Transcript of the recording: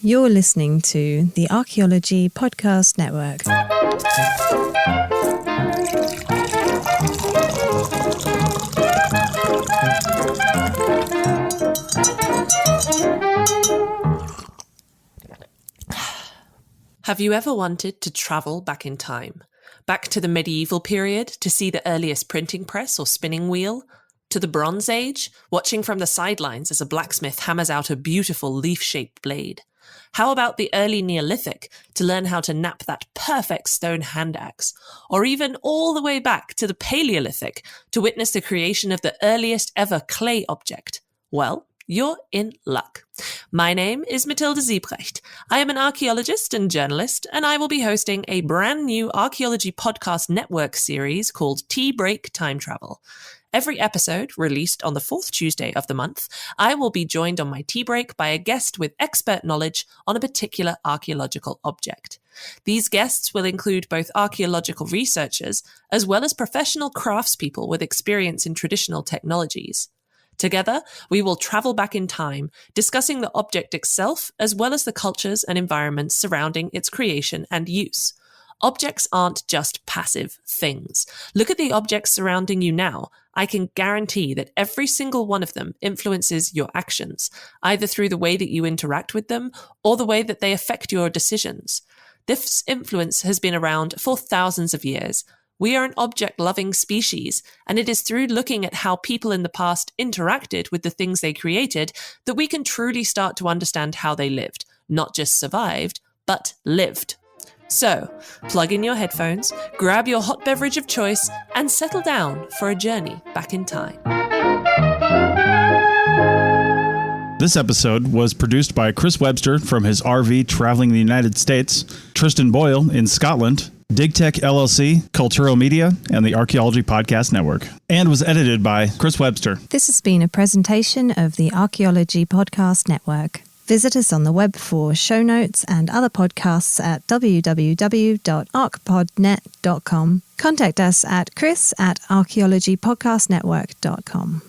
You're listening to the Archaeology Podcast Network. Have you ever wanted to travel back in time? Back to the medieval period to see the earliest printing press or spinning wheel? To the Bronze Age, watching from the sidelines as a blacksmith hammers out a beautiful leaf-shaped blade? How about the early Neolithic to learn how to knap that perfect stone hand axe? Or even all the way back to the Palaeolithic to witness the creation of the earliest ever clay object? Well, you're in luck. My name is Matilda Siebrecht. I am an archaeologist and journalist, and I will be hosting a brand new Archaeology Podcast Network series called Tea Break Time Travel. Every episode, released on the fourth Tuesday of the month, I will be joined on my tea break by a guest with expert knowledge on a particular archaeological object. These guests will include both archaeological researchers as well as professional craftspeople with experience in traditional technologies. Together, we will travel back in time, discussing the object itself as well as the cultures and environments surrounding its creation and use. Objects aren't just passive things. Look at the objects surrounding you now. I can guarantee that every single one of them influences your actions, either through the way that you interact with them or the way that they affect your decisions. This influence has been around for thousands of years. We are an object-loving species, and it is through looking at how people in the past interacted with the things they created that we can truly start to understand how they lived, not just survived, but lived. So, plug in your headphones, grab your hot beverage of choice, and settle down for a journey back in time. This episode was produced by Chris Webster from his RV traveling the United States, Tristan Boyle in Scotland, DigTech LLC, Cultural Media, and the Archaeology Podcast Network, and was edited by Chris Webster. This has been a presentation of the Archaeology Podcast Network. Visit us on the web for show notes and other podcasts at www.archpodnet.com. Contact us at chris@archaeologypodcastnetwork.com.